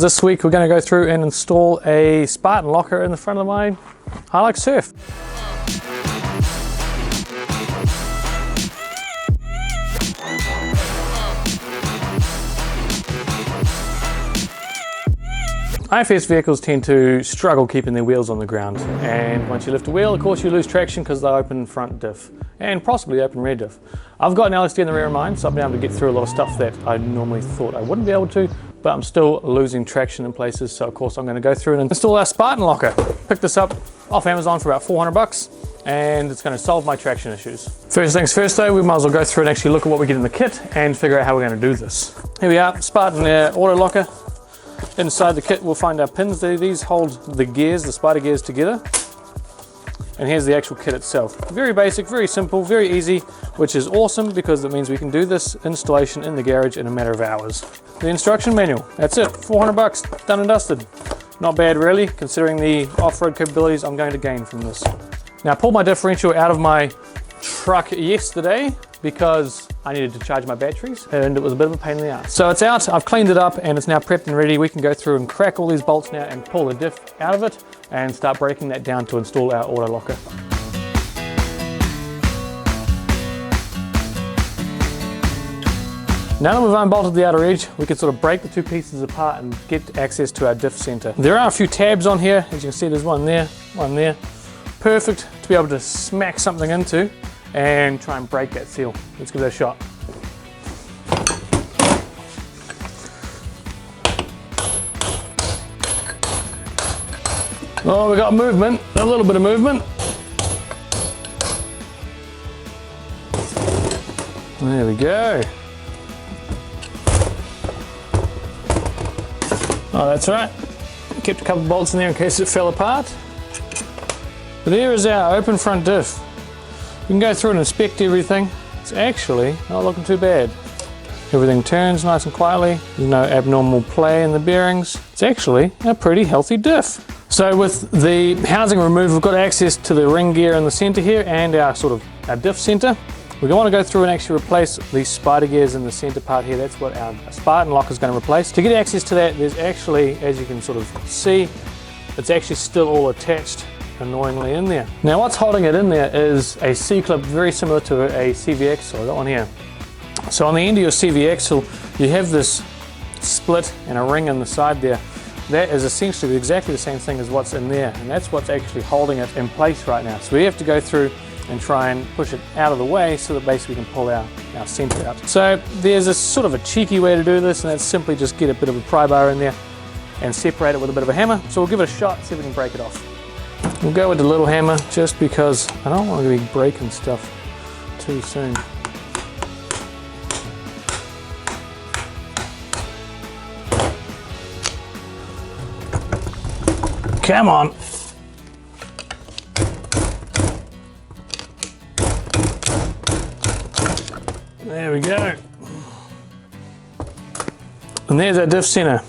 This week we're going to go through and install a Spartan locker in the front of my Hilux Surf. IFS vehicles tend to struggle keeping their wheels on the ground, and once you lift a wheel, of course, you lose traction because they open front diff and possibly open rear diff. I've got an LSD in the rear of mine, so I've been able to get through a lot of stuff that I normally thought I wouldn't be able to, but I'm still losing traction in places, so of course I'm going to go through and install our Spartan locker. Picked this up off Amazon for about 400 bucks, and it's going to solve my traction issues. First things first though, we might as well go through and actually look at what we get in the kit and figure out how we're going to do this. Here we are, Spartan auto locker. Inside the kit we'll find our pins. These hold the gears, the spider gears together. And here's the actual kit itself. Very basic, very simple, very easy, which is awesome because it means we can do this installation in the garage in a matter of hours. The instruction manual, that's it, 400 bucks, done and dusted. Not bad really, considering the off-road capabilities I'm going to gain from this. Now I pulled my differential out of my truck yesterday because I needed to charge my batteries and it was a bit of a pain in the ass. So it's out, I've cleaned it up and it's now prepped and ready. We can go through and crack all these bolts now and pull the diff out of it and start breaking that down to install our auto locker. Now that we've unbolted the outer edge, we can sort of break the two pieces apart and get access to our diff center. There are a few tabs on here. As you can see, there's one there, one there. Perfect to be able to smack something into and try and break that seal. Let's give it a shot. Oh, we got movement, a little bit of movement. There we go. Oh, that's right. Kept a couple of bolts in there in case it fell apart. But here is our open front diff. We can go through and inspect everything. It's actually not looking too bad. Everything turns nice and quietly. There's no abnormal play in the bearings. It's actually a pretty healthy diff. So with the housing removed, we've got access to the ring gear in the center here and our diff center. We're going to go through and actually replace these spider gears in the center part here. That's what our Spartan locker is going to replace. To get access to that, there's actually, as you can sort of see, it's actually still all attached annoyingly in there. Now what's holding it in there is a C-clip very similar to a CV axle. I got one here. So on the end of your CV axle, you have this split and a ring in the side there. That is essentially exactly the same thing as what's in there, and that's what's actually holding it in place right now. So we have to go through and try and push it out of the way so that basically we can pull our center out. So there's a sort of a cheeky way to do this, and that's simply just get a bit of a pry bar in there and separate it with a bit of a hammer. So we'll give it a shot, see if we can break it off. We'll go with the little hammer just because I don't want to be breaking stuff too soon. Come on. There we go. And there's our diff center.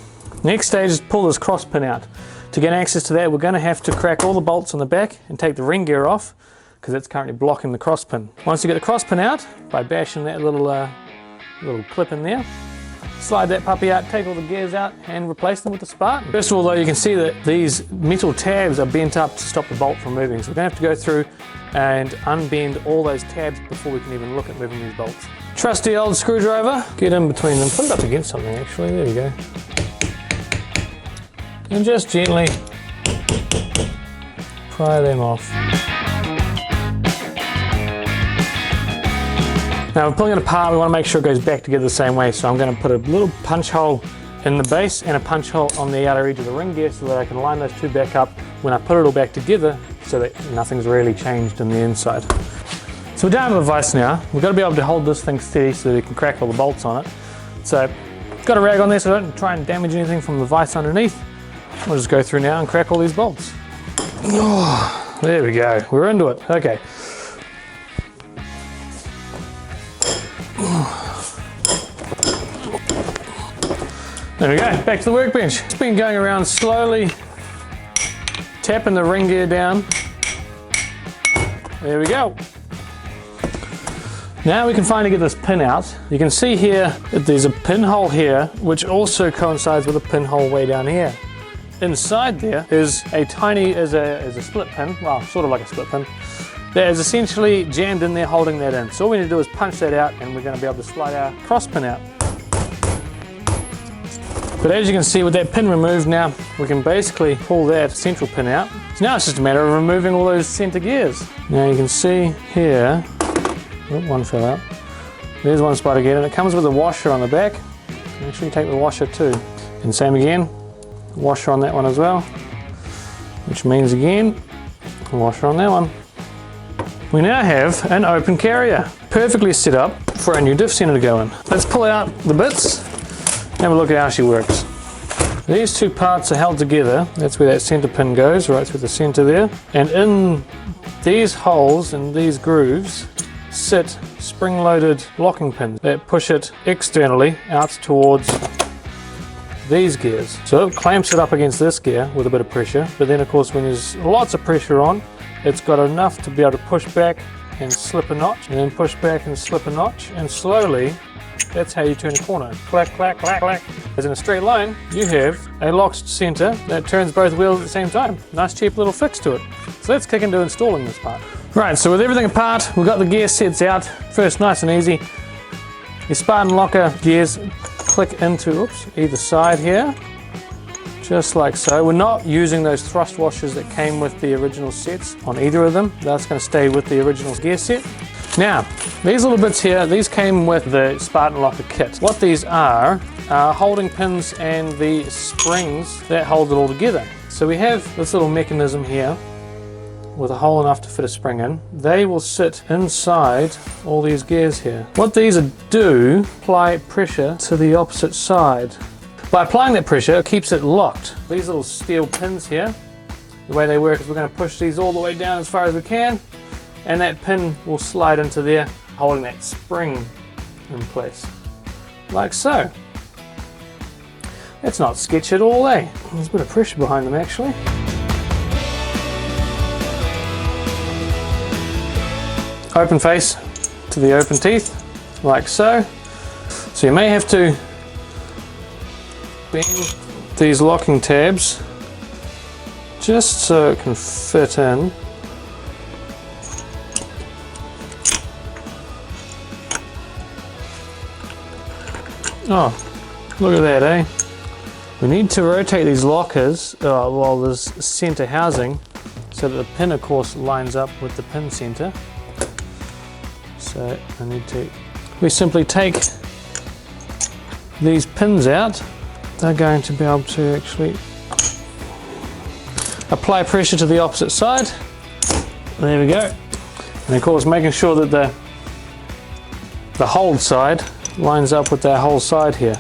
Next stage is pull this cross pin out. To get access to that, we're going to have to crack all the bolts on the back and take the ring gear off because it's currently blocking the cross pin. Once you get the cross pin out, by bashing that little clip in there, slide that puppy out, take all the gears out and replace them with the Spartan. First of all though, you can see that these metal tabs are bent up to stop the bolt from moving. So we're going to have to go through and unbend all those tabs before we can even look at moving these bolts. Trusty old screwdriver, get in between them, put it up against something actually, there you go. And just gently pry them off. Now we're pulling it apart, we want to make sure it goes back together the same way, so I'm going to put a little punch hole in the base and a punch hole on the outer edge of the ring gear so that I can line those two back up when I put it all back together so that nothing's really changed in the inside. So we're down to the vise now. We've got to be able to hold this thing steady so that we can crack all the bolts on it. So got a rag on there so I don't try and damage anything from the vise underneath. We'll just go through now and crack all these bolts. Oh, there we go, we're into it, okay. There we go, back to the workbench. It's been going around slowly, tapping the ring gear down. There we go. Now we can finally get this pin out. You can see here that there's a pinhole here, which also coincides with a pinhole way down here. Inside there is a tiny, is a split pin, well, sort of like a split pin, that is essentially jammed in there holding that in. So all we need to do is punch that out and we're going to be able to slide our cross pin out. But as you can see with that pin removed now, we can basically pull that central pin out. So now it's just a matter of removing all those center gears. Now you can see here, oh, one fell out. There's one spot again, and it comes with a washer on the back. Make sure you take the washer too. And same again, washer on that one as well. Which means again, a washer on that one. We now have an open carrier, perfectly set up for our new diff center to go in. Let's pull out the bits and have a look at how she works. These two parts are held together. That's where that center pin goes, right through the center there. And in these holes and these grooves sit spring-loaded locking pins that push it externally out towards these gears. So it clamps it up against this gear with a bit of pressure, but then of course when there's lots of pressure on, it's got enough to be able to push back and slip a notch, and then push back and slip a notch, and slowly, that's how you turn a corner. Clack, clack, clack, clack. As in a straight line, you have a locked center that turns both wheels at the same time. Nice cheap little fix to it. So let's kick into installing this part. Right, so with everything apart, we've got the gear sets out. First, nice and easy. Your Spartan locker gears click into, either side here. Just like so. We're not using those thrust washers that came with the original sets on either of them. That's going to stay with the original gear set. Now, these little bits here, these came with the Spartan locker kit. What these are holding pins and the springs that hold it all together. So we have this little mechanism here with a hole enough to fit a spring in. They will sit inside all these gears here. What these do, apply pressure to the opposite side. By applying that pressure, it keeps it locked. These little steel pins here, the way they work is we're going to push these all the way down as far as we can, and that pin will slide into there, holding that spring in place, like so. That's not sketchy at all, eh? There's a bit of pressure behind them actually. Open face to the open teeth, like so. So you may have to bend these locking tabs just so it can fit in. Oh, look at that, eh? We need to rotate these lockers while there's center housing so that the pin of course lines up with the pin center. So we simply take these pins out. They're going to be able to actually apply pressure to the opposite side. There we go. And of course making sure that the hold side lines up with that whole side here.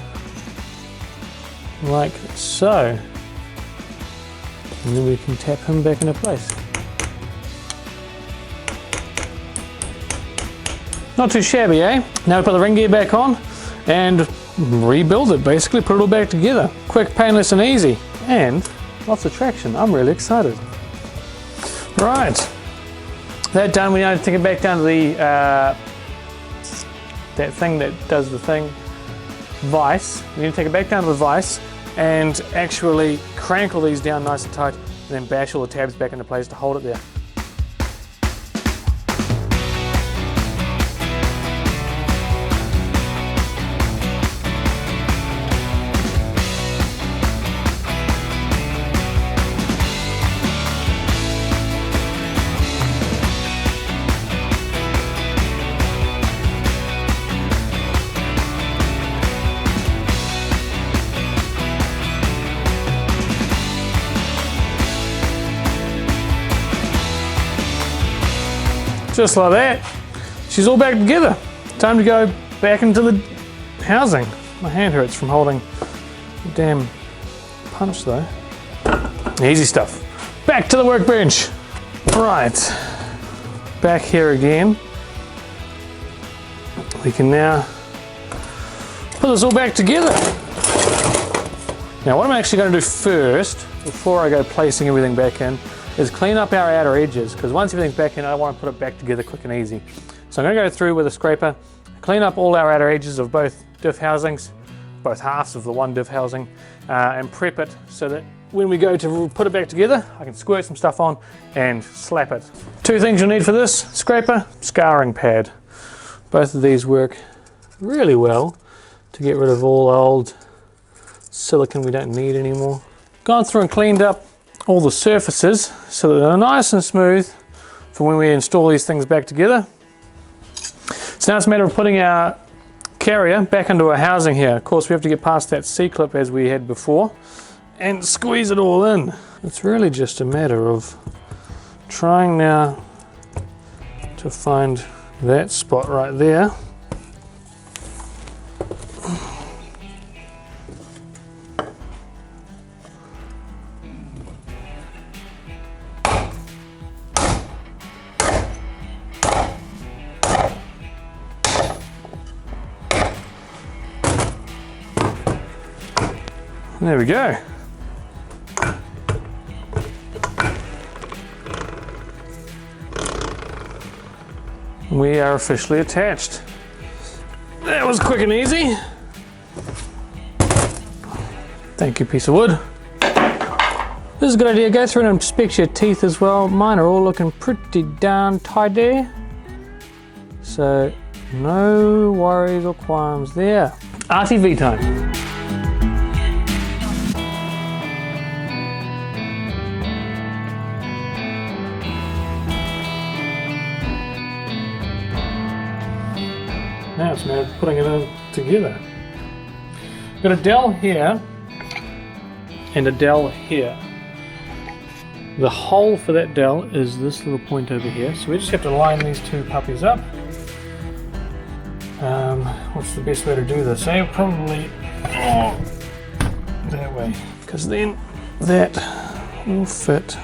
Like so. And then we can tap him back into place. Not too shabby, eh? Now we put the ring gear back on and rebuild it, basically put it all back together. Quick, painless and easy, and lots of traction. I'm really excited. Right, that done, we now take it back down to the that thing that does the thing, vise. We need to take it back down to the vise and actually crank all these down nice and tight, and then bash all the tabs back into place to hold it there. Just like that, she's all back together. Time to go back into the housing. My hand hurts from holding the damn punch though. Easy stuff. Back to the workbench. Right, back here again. We can now put this all back together. Now what I'm actually going to do first, before I go placing everything back in, is clean up our outer edges, because once everything's back in, I want to put it back together quick and easy. So I'm going to go through with a scraper, clean up all our outer edges of both diff housings, both halves of the one diff housing, and prep it so that when we go to put it back together, I can squirt some stuff on and slap it. Two things you'll need for this scraper: scouring pad. Both of these work really well to get rid of all old silicone we don't need anymore. Gone through and cleaned up all the surfaces so that they're nice and smooth for when we install these things back together. So now it's a matter of putting our carrier back into our housing here. Of course, we have to get past that C-clip as we had before and squeeze it all in. It's really just a matter of trying now to find that spot right there. There we go. We are officially attached. That was quick and easy. Thank you, piece of wood. This is a good idea. Go through and inspect your teeth as well. Mine are all looking pretty darn tidy. So no worries or qualms there. RTV time. Now it's a matter of putting it in together. Got a dowel here and a dowel here. The hole for that dowel is this little point over here, so we just have to line these two puppies up. What's the best way to do this? Probably that way, because then that will fit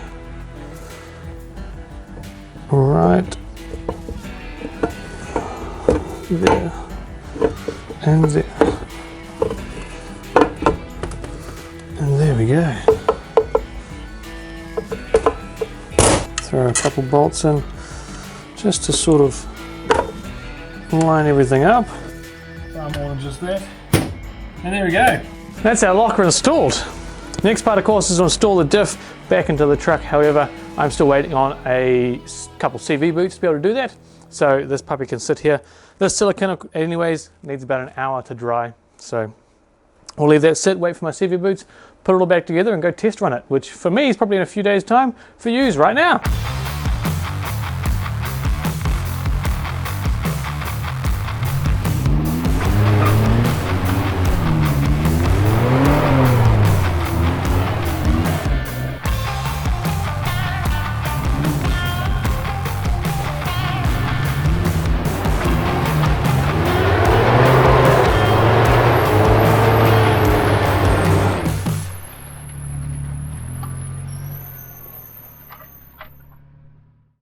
right there and there, and there we go. Throw a couple bolts in just to sort of line everything up. Far more than just that. And there we go. That's our locker installed. Next part, of course, is to install the diff back into the truck. However, I'm still waiting on a couple CV boots to be able to do that. So this puppy can sit here. This silicone, anyways, needs about an hour to dry. So we'll leave that sit, wait for my CV boots, put it all back together and go test run it, which for me is probably in a few days' time. For you is right now.